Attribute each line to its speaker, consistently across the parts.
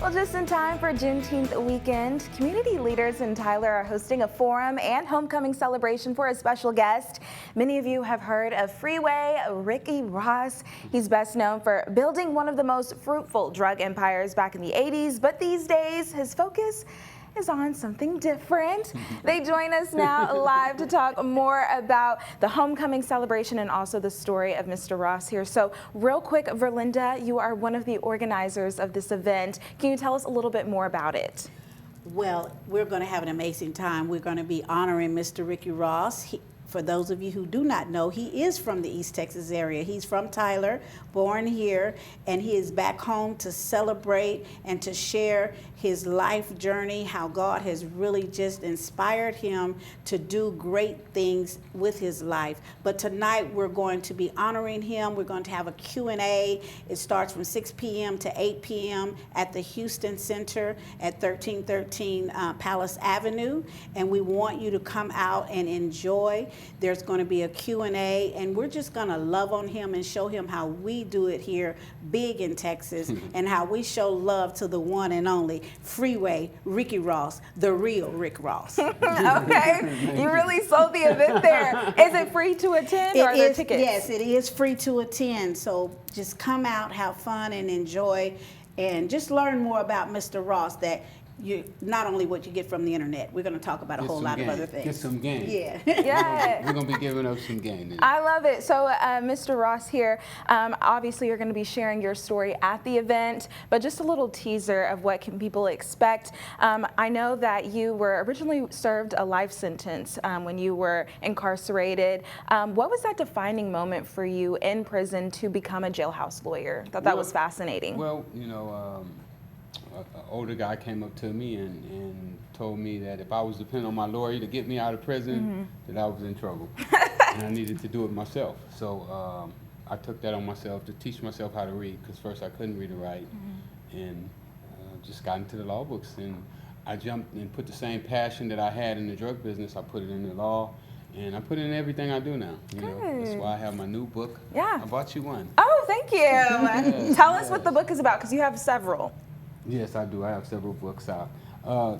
Speaker 1: Well, just in time for Juneteenth weekend, community leaders in Tyler are hosting a forum and homecoming celebration for a special guest. Many of you have heard of Freeway Ricky Ross. He's best known for building one of the most fruitful drug empires back in the 80s, but these days his focus is on something different. They join us now live to talk more about the homecoming celebration and also the story of Mr. Ross here. So real quick, Verlinda, you are one of the organizers of this event. Can you tell us a little bit more about it?
Speaker 2: Well, we're going to have an amazing time. We're going to be honoring Mr. Ricky Ross. For those of you who do not know, he is from the East Texas area. He's from Tyler, born here, and he is back home to celebrate and to share his life journey, how God has really just inspired him to do great things with his life. But tonight we're going to be honoring him. We're going to have a Q&A. It starts from 6 p.m. to 8 p.m. at the Houston Center at 1313 Palace Avenue, and we want you to come out and enjoy. There's going to be a Q&A, and we're just going to love on him and show him how we do it here big in Texas and how we show love to the one and only Freeway Ricky Ross, the real Rick Ross.
Speaker 1: Okay, you really sold the event there. Is it free to attend or are there tickets?
Speaker 2: Yes, it is free to attend, so just come out, have fun, and enjoy, and just learn more about Mr. Ross, that you not only what you get from the internet. We're going to talk about a whole lot of other things.
Speaker 3: Get some game.
Speaker 2: Yeah.
Speaker 1: Yeah.
Speaker 3: We're going to be giving up some game.
Speaker 1: I love it. So, Mr. Ross here, obviously you're going to be sharing your story at the event, but just a little teaser of what can people expect. I know that you were originally served a life sentence when you were incarcerated. What was that defining moment for you in prison to become a jailhouse lawyer? I thought that was fascinating.
Speaker 3: Well, you know, an older guy came up to me and told me that if I was depending on my lawyer to get me out of prison, that I was in trouble. And I needed to do it myself. So I took that on myself to teach myself how to read, because first I couldn't read or write, and just got into the law books. And I jumped and put the same passion that I had in the drug business, I put it in the law, and I put it in everything I do now. You know, that's why I have my new book.
Speaker 1: Yeah.
Speaker 3: I bought you one.
Speaker 1: Oh, thank you. Tell us what the book is about, because you have several.
Speaker 3: Yes, I do. I have several books out.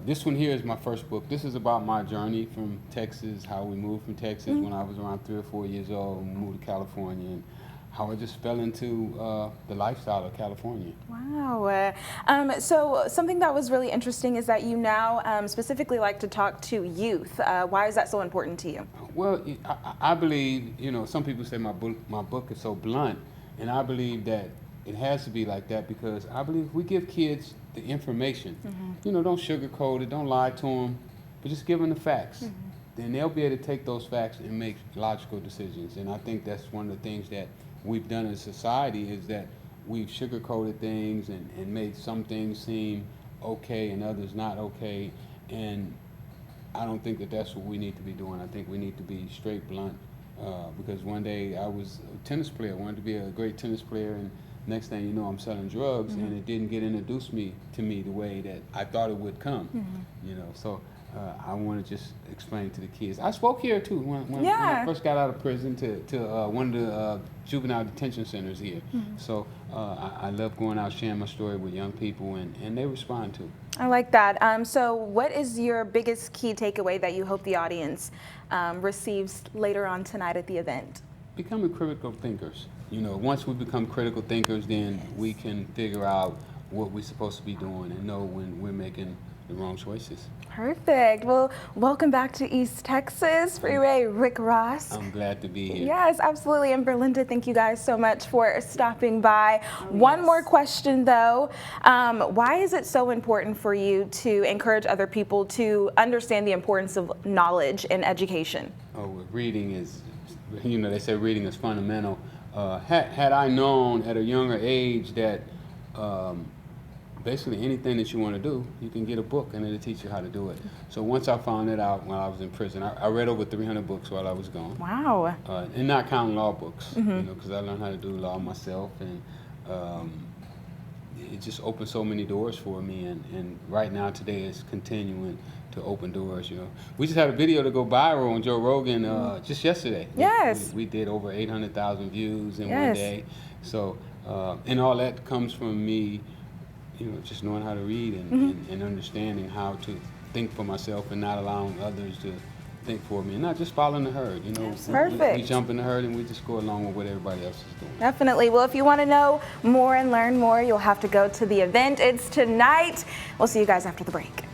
Speaker 3: This one here is my first book. This is about my journey from Texas, how we moved from Texas when I was around 3 or 4 years old, and moved to California, and how I just fell into the lifestyle of California.
Speaker 1: Wow. So something that was really interesting is that you now specifically like to talk to youth. Why is that so important to you?
Speaker 3: Well, I believe, you know, some people say my book is so blunt, and I believe that it has to be like that, because I believe if we give kids the information, you know, don't sugarcoat it, don't lie to them, but just give them the facts. Then they'll be able to take those facts and make logical decisions. And I think that's one of the things that we've done as a society, is that we've sugarcoated things and made some things seem okay and others not okay. And I don't think that that's what we need to be doing. I think we need to be straight blunt, because one day I was a tennis player, wanted to be a great tennis player, and next thing you know, I'm selling drugs, and it didn't get introduced to me the way that I thought it would come. You know, so I want to just explain to the kids. I spoke here too when I first got out of prison to one of the juvenile detention centers here. So I love going out sharing my story with young people, and they respond to it.
Speaker 1: I like that. So what is your biggest key takeaway that you hope the audience receives later on tonight at the event?
Speaker 3: Becoming critical thinkers. You know, once we become critical thinkers, then we can figure out what we're supposed to be doing and know when we're making the wrong choices.
Speaker 1: Perfect. Well, welcome back to East Texas, Freeway Rick Ross.
Speaker 3: I'm glad to be here.
Speaker 1: Yes, absolutely. And Berlinda, thank you guys so much for stopping by. One more question though. Why is it so important for you to encourage other people to understand the importance of knowledge and education?
Speaker 3: Oh, well, reading is, you know, they say reading is fundamental. Had I known at a younger age that basically anything that you want to do, you can get a book and it'll teach you how to do it. So once I found it out while I was in prison, I read over 300 books while I was gone.
Speaker 1: Wow.
Speaker 3: And not counting law books, you know, because I learned how to do law myself, and it just opened so many doors for me, and right now today it's continuing to open doors. You know, we just had a video to go viral on Joe Rogan just yesterday.
Speaker 1: Yes.
Speaker 3: We did over 800,000 views in one day. So and all that comes from me, just knowing how to read and understanding how to think for myself and not allowing others to think for me and not just following the herd.
Speaker 1: Perfect.
Speaker 3: We jump in the herd and we just go along with what everybody else is doing.
Speaker 1: Definitely. Well, if you want to know more and learn more, you'll have to go to the event. It's tonight. We'll see you guys after the break.